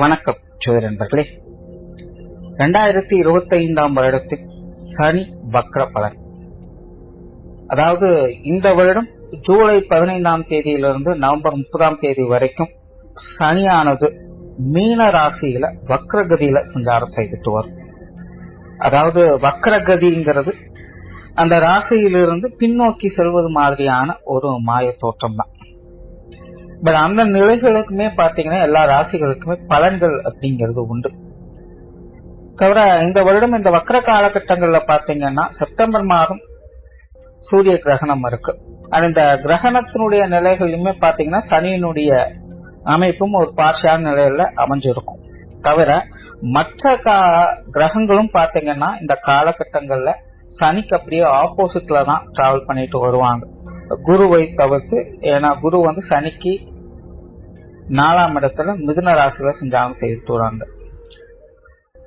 வணக்கம் ஜோதி நண்பர்களே. 2025 வருடத்தில் சனி வக்ர பலன், அதாவது இந்த வருடம் ஜூலை 15 தேதியிலிருந்து நவம்பர் 30 வரைக்கும் சனியானது மீன ராசியில வக்ரகதியில சஞ்சாரம் செய்துட்டு வரும். அதாவது வக்ரகதிங்கிறது அந்த ராசியிலிருந்து பின்னோக்கி செல்வது மாதிரியான ஒரு மாய தோற்றம் தான். பட் அந்த நிலைகளுக்குமே பாத்தீங்கன்னா எல்லா ராசிகளுக்குமே பலன்கள் அப்படிங்கிறது உண்டு. தவிர இந்த வருடம் இந்த வக்ர காலகட்டங்கள்ல பாத்தீங்கன்னா செப்டம்பர் மாதம் சூரிய கிரகணம் இருக்கு. இந்த கிரகணத்தினுடைய நிலைகளுமே பாத்தீங்கன்னா சனியினுடைய அமைப்பும் ஒரு பார்ஷியான நிலையில அமைஞ்சிருக்கும். தவிர மற்ற கிரகங்களும் பாத்தீங்கன்னா இந்த காலகட்டங்கள்ல சனிக்கு அப்படியே ஆப்போசிட்ல தான் டிராவல் பண்ணிட்டு வருவாங்க, குருவை தவிர்த்து. ஏன்னா குரு சனிக்கு 4ஆம் இடத்துல மிதுன ராசியில சஞ்சாரம் செய்துட்டு வராங்க.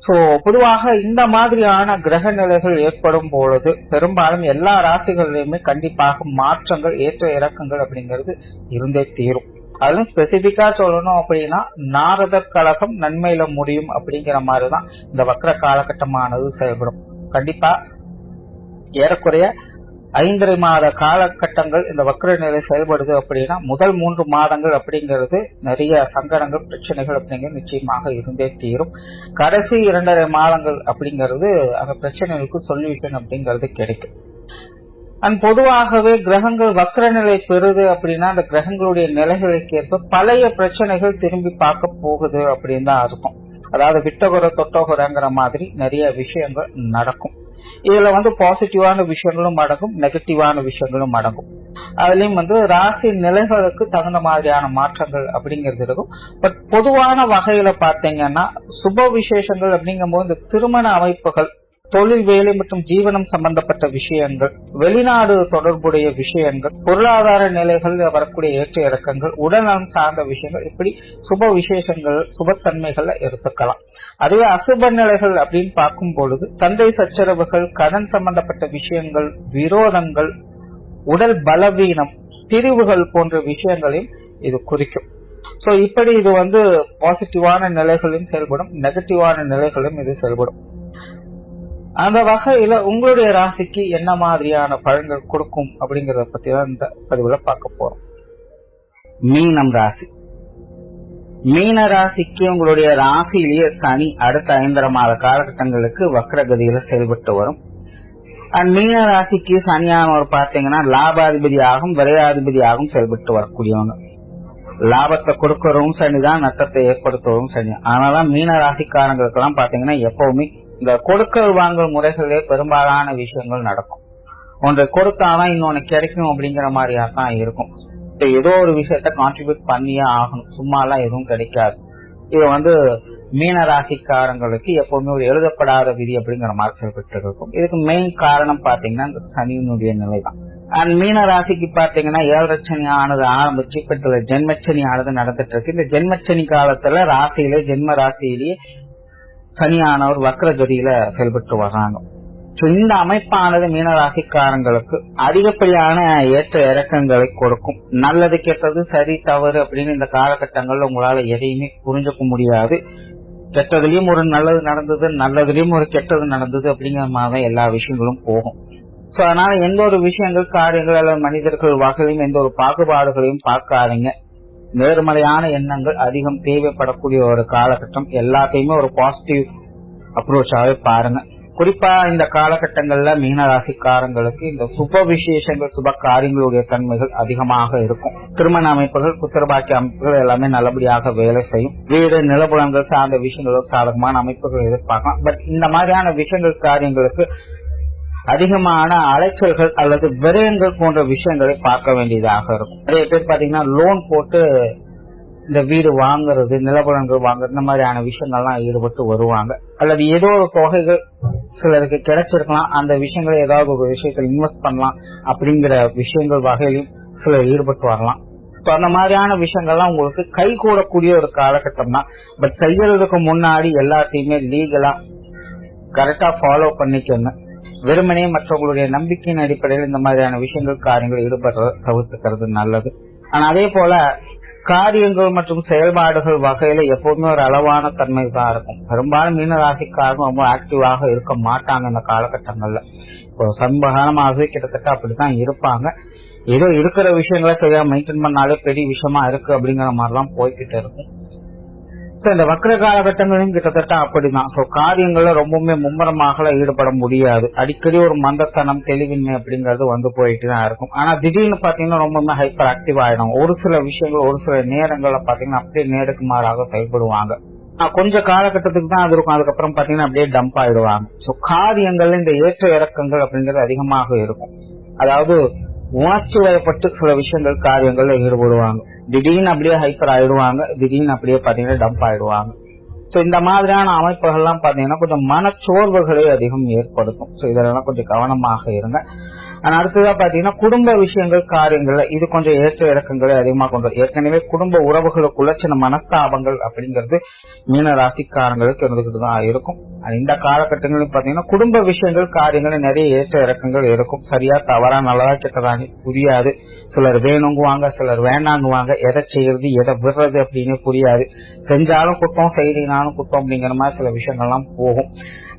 சோ பொதுவாக இந்த மாதிரியான கிரக நிலைகள் ஏற்படும் பொழுது பெரும்பாலும் எல்லா ராசிகளிலுமே கண்டிப்பாக மாற்றங்கள், ஏற்ற இறக்கங்கள் அப்படிங்கிறது இருந்தே தீரும். அதுவும் ஸ்பெசிபிக்கா சொல்லணும் அப்படின்னா நாரதர் கழகம் நன்மையில முடியும் அப்படிங்கிற மாதிரிதான் இந்த வக்ர காலகட்டமானது செயல்படும். கண்டிப்பா ஏறக்குறைய 5.5 மாத காலகட்டங்கள் இந்த வக்ர நிலை செயல்படுது அப்படின்னா முதல் 3 மாதங்கள் அப்படிங்கிறது நிறைய சங்கடங்கள், பிரச்சனைகள் அப்படிங்கிறது நிச்சயமாக இருந்தே தீரும். கடைசி 2.5 மாதங்கள் அப்படிங்கிறது அந்த பிரச்சனைகளுக்கு சொல்யூஷன் அப்படிங்கிறது கிடைக்கும். அண்ட் பொதுவாகவே கிரகங்கள் வக்ர நிலை பெறுது அப்படின்னா அந்த கிரகங்களுடைய நிலைகளுக்கு ஏற்ப பழைய பிரச்சனைகள் திரும்பி பார்க்க போகுது அப்படின்னு தான் அர்த்தம். அதாவது விட்டகுறை தொட்டகுறைங்கிற மாதிரி நிறைய விஷயங்கள் நடக்கும். இதுல பாசிட்டிவான விஷயங்களும் அடங்கும், நெகட்டிவான விஷயங்களும் அடங்கும். அதுலயும் ராசி நிலைகளுக்கு தகுந்த மாதிரியான மாற்றங்கள் அப்படிங்கிறது இருக்கும். பட் பொதுவான வகையில பாத்தீங்கன்னா சுப விசேஷங்கள் அப்படிங்கும் போது இந்த திருமண அமைப்புகள், தொழில், வேலை மற்றும் ஜீவனம் சம்பந்தப்பட்ட விஷயங்கள், வெளிநாடு தொடர்புடைய விஷயங்கள், பொருளாதார நிலைகள் வரக்கூடிய ஏற்ற இறக்கங்கள், உடல்நலம் சார்ந்த விஷயங்கள், இப்படி சுப விசேஷங்கள், சுபத்தன்மைகள்ல எடுத்துக்கலாம். அதுவே அசுப நிலைகள் அப்படின்னு பார்க்கும் பொழுது சண்டை சச்சரவுகள், கடன் சம்பந்தப்பட்ட விஷயங்கள், விரோதங்கள், உடல் பலவீனம், பிரிவுகள் போன்ற விஷயங்களையும் இது குறிக்கும். சோ இப்படி இது பாசிட்டிவான நிலைகளும் செயல்படும், நெகட்டிவான நிலைகளும் இது செயல்படும். அந்த வகையில உங்களுடைய ராசிக்கு என்ன மாதிரியான பலன்கள் கொடுக்கும் அப்படிங்கறத பத்தி தான் இந்த பதிவுல பார்க்க போறோம். மீனம் ராசி. மீன ராசிக்கு உங்களுடைய ராசியிலேயே சனி அடுத்த 5.5 மாத காலகட்டங்களுக்கு வக்ரகதியில செயல்பட்டு வரும். அண்ட் மீன ராசிக்கு சனியானவர் பாத்தீங்கன்னா லாபாதிபதியாகவும் விரையாதிபதியாகவும் செயல்பட்டு வரக்கூடியவங்க. லாபத்தை கொடுக்கறவும் சனிதான், நட்டத்தை ஏற்படுத்துவதும் சனி. அதனாலதான் மீன ராசிக்காரங்களுக்கு எல்லாம் பாத்தீங்கன்னா எப்பவுமே இந்த கொடுக்கல் வாங்கல் முறைகளிலே பெரும்பாலான விஷயங்கள் நடக்கும். ஒன்றை கொடுத்தாதான் இன்னொன்னு கிடைக்கும் அப்படிங்கிற மாதிரியா தான் இருக்கும். ஏதோ ஒரு விஷயத்த கான்ட்ரிபியூட் பண்ணியே ஆகணும், சும்மா எல்லாம் எதுவும் கிடைக்காது. இது மீன ராசிக்காரங்களுக்கு எப்பவுமே ஒரு எழுதப்படாத விதி அப்படிங்கிற மாதிரி செயல்பட்டு இருக்கும். இதுக்கு மெயின் காரணம் பாத்தீங்கன்னா இந்த சனியினுடைய நிலைதான். அண்ட் மீன ராசிக்கு பாத்தீங்கன்னா 7.5 சனி ஆனது ஆரம்பிச்சு இப்ப ஜென்மச்சனி ஆனது நடந்துட்டு இருக்கு. இந்த ஜென்மச்சனி காலத்துல ராசியிலே, ஜென்ம ராசியிலேயே சனியானவர் வக்ரகதியில செயல்பட்டு வர்றாங்க. இந்த அமைப்பானது மீனராசிக்காரங்களுக்கு அதிகப்படியான ஏற்ற இறக்கங்களை கொடுக்கும். நல்லது கெட்டது, சரி தவறு அப்படின்னு இந்த காலகட்டங்கள்ல உங்களால எதையுமே புரிஞ்சுக்க முடியாது. கெட்டதுலயும் ஒரு நல்லது நடந்தது, நல்லதுலயும் ஒரு கெட்டது நடந்தது அப்படிங்கிற மாதிரி எல்லா விஷயங்களும் போகும். சோ அதனால எந்த ஒரு விஷயங்கள், காரியங்கள் அல்லது மனிதர்கள் வகையிலும் எந்த ஒரு பாகுபாடுகளையும் பார்க்காதீங்க. நேர்மறையான எண்ணங்கள் அதிகம் தேவைப்படக்கூடிய ஒரு காலகட்டம். எல்லாத்தையுமே ஒரு பாசிட்டிவ் அப்ரோச்சாவே பாருங்க. குறிப்பா இந்த காலகட்டங்கள்ல மீனராசிக்காரங்களுக்கு இந்த சுப விசேஷங்கள், சுப காரியங்களுடைய தன்மைகள் அதிகமாக இருக்கும். திருமண அமைப்புகள், புத்திரபாக்கிய அமைப்புகள் எல்லாமே நல்லபடியாக வேலை செய்யும். வீடு, நிலபுலங்கள் சார்ந்த விஷயங்கள் சாதகமான அமைப்புகள் எதிர்பார்க்கலாம். பட் இந்த மாதிரியான விஷயங்கள், காரியங்களுக்கு அதிகமான அலைச்சல்கள் அல்லது விரயங்கள் போன்ற விஷயங்களை பார்க்க வேண்டியதாக இருக்கும். நிறைய பேர் பாத்தீங்கன்னா லோன் போட்டு இந்த வீடு வாங்குறது, நிலபுலங்கள் வாங்குறது, இந்த மாதிரியான விஷயங்கள்லாம் ஈடுபட்டு வருவாங்க. அல்லது ஏதோ ஒரு தொகைகள் சிலருக்கு கிடைச்சிருக்கலாம், அந்த விஷயங்களை ஏதாவது ஒரு விஷயத்தில் இன்வெஸ்ட் பண்ணலாம் அப்படிங்கிற விஷயங்கள் வகையிலும் சிலர் ஈடுபட்டு வரலாம். அந்த மாதிரியான விஷயங்கள்லாம் உங்களுக்கு கை கூடக்கூடிய ஒரு காலகட்டம் தான். பட் செய்யறதுக்கு முன்னாடி எல்லாத்தையுமே லீகலா கரெக்டா ஃபாலோ பண்ணிக்கோங்க. வெறுமனே மற்றவங்களுடைய நம்பிக்கையின் அடிப்படையில் இந்த மாதிரியான விஷயங்கள், காரியங்கள் ஈடுபடுறத தவிர்த்துக்கிறது நல்லது. ஆனா அதே போல காரியங்கள் மற்றும் செயல்பாடுகள் வகையில எப்பவுமே ஒரு அளவான தன்மை தான் இருக்கும். பெரும்பாலும் மீன ராசிக்காரங்க ரொம்ப ஆக்டிவாக இருக்க மாட்டாங்க இந்த காலகட்டங்கள்ல. இப்போ சமீபகாலமாகவே கிட்டத்தட்ட அப்படித்தான் இருப்பாங்க. ஏதோ இருக்கிற விஷயங்களை சரியா மெயின்டைன் பண்ணாலே பெரிய விஷயமா இருக்கு அப்படிங்கிற மாதிரிலாம் போய்கிட்டு இருக்கும். சோ இந்த வக்ர காலகட்டங்களும் கிட்டத்தட்ட அப்படிதான். சோ காரியங்கள்ல ரொம்பவுமே மும்முரமாக ஈடுபட முடியாது. அடிக்கடி ஒரு மந்தத்தனம், தெளிவின்மை அப்படிங்கறது வந்து போயிட்டு தான் இருக்கும். ஆனா திடீர்னு பாத்தீங்கன்னா ரொம்பவுமே ஹைப்பர் ஆக்டிவ் ஆயிடும். ஒரு சில விஷயங்கள் ஒரு சில நேரங்கள்ல பாத்தீங்கன்னா அப்படியே நேருக்கு மாறாக செயல்படுவாங்க. கொஞ்ச காலகட்டத்துக்கு தான் அது இருக்கும். அதுக்கப்புறம் பாத்தீங்கன்னா அப்படியே டம்ப் ஆயிடுவாங்க. சோ காரியங்கள்ல இந்த ஏற்ற இறக்கங்கள் அப்படிங்கிறது அதிகமாக இருக்கும். அதாவது உணர்ச்சி வயப்பட்டு சில விஷயங்கள் காரியங்கள்ல ஈடுபடுவாங்க. திடீர்னு அப்படியே ஹைப்பர் ஆயிடுவாங்க, திடீர்னு அப்படியே பாத்தீங்கன்னா டம்ப் ஆயிடுவாங்க. சோ இந்த மாதிரியான அமைப்புகள் எல்லாம் பாத்தீங்கன்னா கொஞ்சம் மனச்சோர்வுகளை அதிகம் ஏற்படுத்தும். சோ இதெல்லாம் கொஞ்சம் கவனமாக இருங்க. அடுத்ததா பாத்தீங்கன்னா குடும்ப விஷயங்கள் காரியங்கள்ல இது கொஞ்சம் ஏற்ற இறக்கங்களை அதிகமாக கொண்டு வரும். ஏற்கனவே குடும்ப உறவுகளுக்குள்ள சின்ன மனஸ்தாபங்கள் அப்படிங்கிறது மீன ராசிக்காரங்களுக்கு இருந்துகிட்டு தான் இருக்கும். இந்த காலகட்டங்களில் பாத்தீங்கன்னா குடும்ப விஷயங்கள் காரியங்கள் நிறைய ஏற்ற இறக்கங்கள் இருக்கும். சரியா தவறா நல்லதா கெட்டதானே புரியாது. சிலர் வேணுங்குவாங்க, சிலர் வேண்டாங்குவாங்க. எதை செய்யறது எதை விடுறது அப்படின்னு புரியாது. செஞ்சாலும் குற்றம், செய்தினாலும் குற்றம் அப்படிங்கிற மாதிரி சில விஷயங்கள்லாம் போகும்.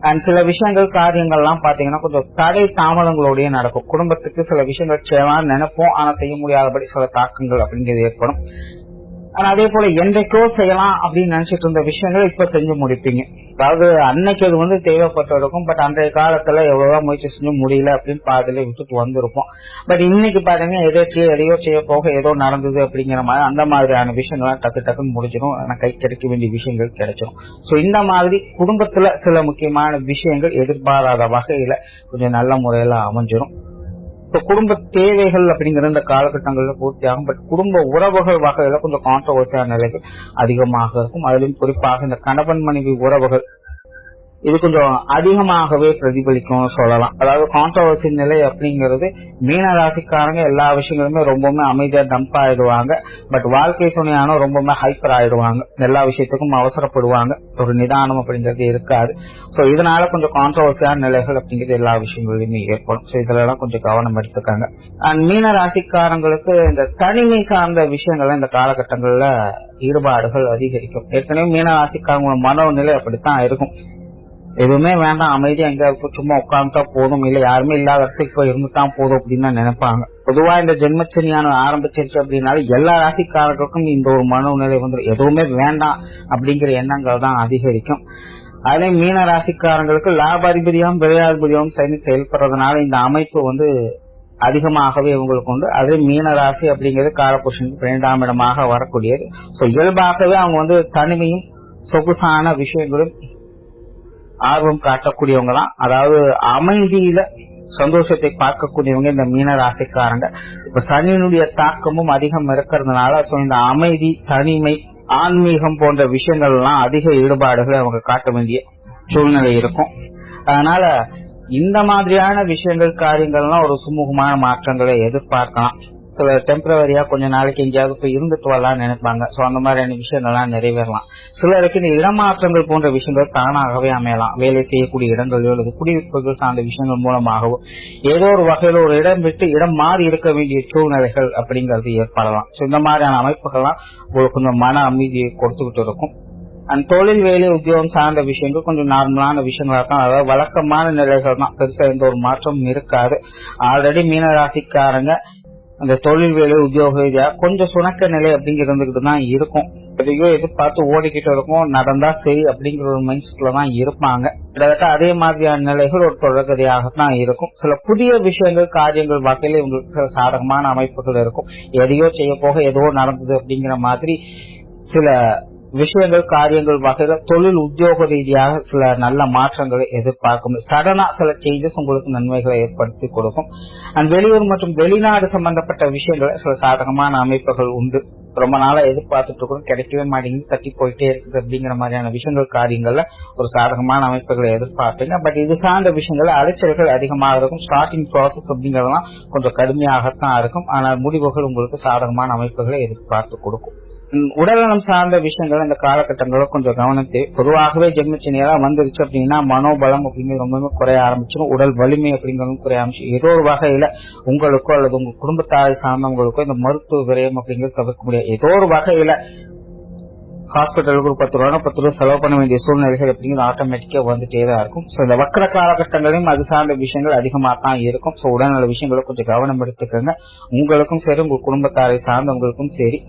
அண்ட் சில விஷயங்கள் காரியங்கள்லாம் பாத்தீங்கன்னா கொஞ்சம் தடை தாமதங்களோடய நடக்கும். குடும்பத்துக்கு சில விஷயங்கள் செய்யலாம் நினைப்போம், ஆனா செய்ய முடியாதபடி சில தாக்கங்கள் அப்படிங்கிறது ஏற்படும். ஆனா அதே போல என்றைக்கோ செய்யலாம் அப்படின்னு நினைச்சிட்டு இருந்த விஷயங்கள் இப்ப செஞ்சு முடிப்பீங்க. அதாவது அன்னைக்கு அது வந்து தேவைப்பட்டிருக்கும். பட் அன்றைய காலத்துல எவ்வளவுதான் முயற்சி செஞ்சு முடியல அப்படின்னு பாதிலே விட்டுட்டு வந்திருப்போம். பட் இன்னைக்கு பாத்தீங்கன்னா எதையோ செய்ய போக ஏதோ நடந்தது அப்படிங்கிற மாதிரி அந்த மாதிரியான விஷயங்கள்லாம் டக்குன்னு முடிஞ்சிடும். ஆனா கை கிடைக்க வேண்டிய விஷயங்கள் கிடைச்சிடும். சோ இந்த மாதிரி குடும்பத்துல சில முக்கியமான விஷயங்கள் எதிர்பாராத வகையில கொஞ்சம் நல்ல முறையில அமைஞ்சிடும். இப்போ குடும்ப தேவைகள் அப்படிங்கிற இந்த காலகட்டங்கள்ல பூர்த்தியாகும். பட் குடும்ப உறவுகள் வகையில கொஞ்சம் கான்ட்ரோவர்சியான நிலைகள் அதிகமாக இருக்கும். அதிலும் குறிப்பாக இந்த கணவன் மனைவி உறவுகள் இது கொஞ்சம் அதிகமாகவே பிரதிபலிக்கும் சொல்லலாம். அதாவது கான்ட்ரோவர்சி நிலை அப்படிங்கிறது மீன ராசிக்காரங்க எல்லா விஷயங்களுமே ரொம்பவுமே அமைதியா டம்ப் ஆயிடுவாங்க. பட் வாழ்க்கை துணையான ரொம்பவுமே ஹைப்பர் ஆயிடுவாங்க. எல்லா விஷயத்துக்கும் அவசரப்படுவாங்க. ஒரு நிதானம் அப்படிங்கிறது இருக்காது. சோ இதனால கொஞ்சம் கான்ட்ரோவர்சியான நிலைகள் அப்படிங்கிறது எல்லா விஷயங்களிலுமே ஏற்படும். சோ இதெல்லாம் கொஞ்சம் கவனம் எடுத்துக்காங்க. அண்ட் மீன ராசிக்காரங்களுக்கு இந்த தனிமை சார்ந்த விஷயங்கள் இந்த காலகட்டங்கள்ல ஈடுபாடுகள் அதிகரிக்கும். ஏற்கனவே மீன ராசிக்காரங்களோட மனோநிலை அப்படித்தான் இருக்கும். எதுவுமே வேண்டாம், அமைதியா எங்க சும்மா உட்கார்ந்துட்டா போதும், இல்ல யாருமே இல்லாத இடத்துக்கு போய் இருந்துதான் போதும் அப்படின்னு நினைப்பாங்க. பொதுவா இந்த ஜென்மச்சனியான ஆரம்பிச்சிருச்சு அப்படின்னால எல்லா ராசிக்காரர்களுக்கும் இந்த ஒரு மனோநிலை வந்து எதுவுமே வேண்டாம் அப்படிங்கிற எண்ணங்கள் தான் அதிகரிக்கும். அதே மீன ராசிக்காரங்களுக்கு லாபாதிபதியாகவும் விரையாதிபதியாகவும் சனி செயல்படுறதுனால இந்த அமைப்பு வந்து அதிகமாகவே இவங்களுக்கு உண்டு. அதே மீன ராசி அப்படிங்கிறது காலபுருஷனுக்கு 12ஆம் இடமாக வரக்கூடியது. சோ இயல்பாகவே அவங்க வந்து தனிமையும் சொகுசான விஷயங்களும் ஆர்வம் காட்டக்கூடியவங்க தான். அதாவது அமைதியில சந்தோஷத்தை பார்க்கக்கூடியவங்க இந்த மீன ராசிக்காரங்க. இப்ப சனியினுடைய தாக்கமும் அதிகம் இருக்கிறதுனால இந்த அமைதி, தனிமை, ஆன்மீகம் போன்ற விஷயங்கள் எல்லாம் அதிக ஈடுபாடுகளை அவங்க காட்ட வேண்டிய சூழ்நிலை இருக்கும். அதனால இந்த மாதிரியான விஷயங்கள் காரியங்கள்லாம் ஒரு சுமூகமான மாற்றங்களை எதிர்பார்க்கலாம். சில டெம்பரவரியா கொஞ்ச நாளைக்கு எங்கேயாவது போய் இருந்துட்டு வரலாம்னு நினைப்பாங்க. சோ அந்த மாதிரியான விஷயங்கள்லாம் நிறைவேறலாம். சிலருக்கு இந்த இடமாற்றங்கள் போன்ற விஷயங்கள் தானாகவே அமையலாம். வேலை செய்யக்கூடிய இடங்களிலோ அல்லது குடியிருப்புகள் சார்ந்த விஷயங்கள் மூலமாகவோ ஏதோ ஒரு வகையில ஒரு இடம் விட்டு இடம் மாறி இருக்க வேண்டிய சூழ்நிலைகள் அப்படிங்கிறது ஏற்படலாம். சோ இந்த மாதிரியான அமைப்புகள்லாம் உங்களுக்கு கொஞ்சம் மன அமைதியை கொடுத்துக்கிட்டு இருக்கும். அண்ட் தொழில், வேலை, உத்தியோகம் சார்ந்த விஷயங்கள் கொஞ்சம் நார்மலான விஷயங்களா தான். அதாவது வழக்கமான நிலைகள் தான். பெருசா எந்த ஒரு மாற்றமும் இருக்காது. ஆல்ரெடி மீன ராசிக்காரங்க அந்த தொழில், வேலை, உத்தியோக ரீதியா கொஞ்சம் சுணக்க நிலை அப்படிங்கிறதுக்கு தான் இருக்கும். எதையோ எதிர்பார்த்து ஓடிக்கிட்டு இருக்கும், நடந்தா சரி அப்படிங்கிற ஒரு மைண்ட் செட்ல தான் இருப்பாங்க. கிட்டத்தட்ட அதே மாதிரியான நிலைகள் ஒரு தொடர்கதையாகத்தான் இருக்கும். சில புதிய விஷயங்கள் காரியங்கள் வகையில உங்களுக்கு சில சாதகமான அமைப்புகள் இருக்கும். எதையோ செய்ய போக ஏதோ நடந்தது அப்படிங்கிற மாதிரி சில விஷயங்கள் காரியங்கள் வகையில தொழில் உத்தியோக ரீதியாக சில நல்ல மாற்றங்களை எதிர்பார்க்கும். சடனா சில சேஞ்சஸ் உங்களுக்கு நன்மைகளை ஏற்படுத்தி கொடுக்கும். அண்ட் வெளியூர் மற்றும் வெளிநாடு சம்பந்தப்பட்ட விஷயங்கள் சில சாதகமான அமைப்புகள் உண்டு. ரொம்ப நாளா எதிர்பார்த்துட்டு இருக்கோம், கிடைக்கவே மாட்டேங்குது, தட்டி போயிட்டே இருக்குது அப்படிங்கிற மாதிரியான விஷயங்கள் காரியங்கள்ல ஒரு சாதகமான அமைப்புகளை எதிர்பார்ப்பீங்க. பட் இது சார்ந்த விஷயங்கள் அலைச்சல்கள் அதிகமாக இருக்கும். ஸ்டார்டிங் ப்ராசஸ் அப்படிங்கறதெல்லாம் கொஞ்சம் கடுமையாகத்தான் இருக்கும். ஆனால் முடிவுகள் உங்களுக்கு சாதகமான அமைப்புகளை எதிர்பார்த்து கொடுக்கும். உடல்நலம் சார்ந்த விஷயங்கள் இந்த காலகட்டங்களும் கொஞ்சம் கவனத்தை. பொதுவாகவே ஜென்மச்சனியெல்லாம் வந்துருச்சு அப்படின்னா மனோபலம் அப்படிங்கிறது ரொம்பவே குறைய ஆரம்பிச்சிடும். உடல் வலிமை அப்படிங்கிறதும் குறைய ஆரம்பிச்சு ஏதோ ஒரு வகையில உங்களுக்கோ அல்லது உங்க குடும்பத்தாரை சார்ந்தவங்களுக்கோ இந்த மருத்துவ விரயம் அப்படிங்கிறது தவிர்க்க முடியாது. ஏதோ ஒரு வகையில ஹாஸ்பிட்டலுக்கு ஒரு 10 ரூபா செலவு பண்ண வேண்டிய சூழ்நிலைகள் அப்படிங்கிறது ஆட்டோமேட்டிக்கா வந்துட்டே தான் இருக்கும். ஸோ இந்த வக்கர காலகட்டங்களையும் அது சார்ந்த விஷயங்கள் அதிகமாக தான் இருக்கும். ஸோ உடல்நல விஷயங்களை கொஞ்சம் கவனம் எடுத்துக்கோங்க. உங்களுக்கும் சரி, உங்க குடும்பத்தாரை சார்ந்தவங்களுக்கும் சரி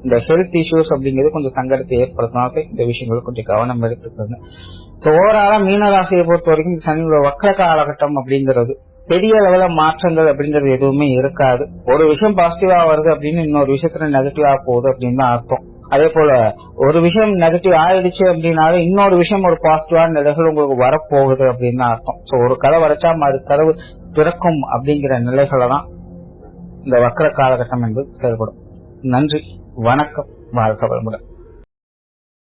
இந்த ஹெல்த் இஷ்யூஸ் அப்படிங்கிறது கொஞ்சம் சங்கடத்தை ஏற்படுத்தினாலும் சரி, இந்த விஷயங்களை கொஞ்சம் கவனம் எடுத்துக்கோங்க. ஸோ ஓவராலா மீனராசியை பொறுத்த வரைக்கும் சனியோட வக்கர காலகட்டம் அப்படிங்கிறது பெரிய அளவுல மாற்றங்கள் அப்படிங்கிறது எதுவுமே இருக்காது. ஒரு விஷயம் பாசிட்டிவா வருது அப்படின்னு இன்னொரு விஷயத்துல நெகட்டிவா போகுது அப்படின்னு தான் அர்த்தம். அதே போல ஒரு விஷயம் நெகட்டிவ் ஆயிடுச்சு அப்படின்னாலும் இன்னொரு விஷயம் ஒரு பாசிட்டிவான நிலைகள் உங்களுக்கு வரப்போகுது அப்படின்னு தான் அர்த்தம். ஸோ ஒரு கதவு அடைச்சா அது கதவு திறக்கும் அப்படிங்கிற நிலைகளை தான் இந்த வக்கர காலகட்டம் என்பது செயல்படும். நன்றி, வணக்கம், வாழ்க வளமுடன்.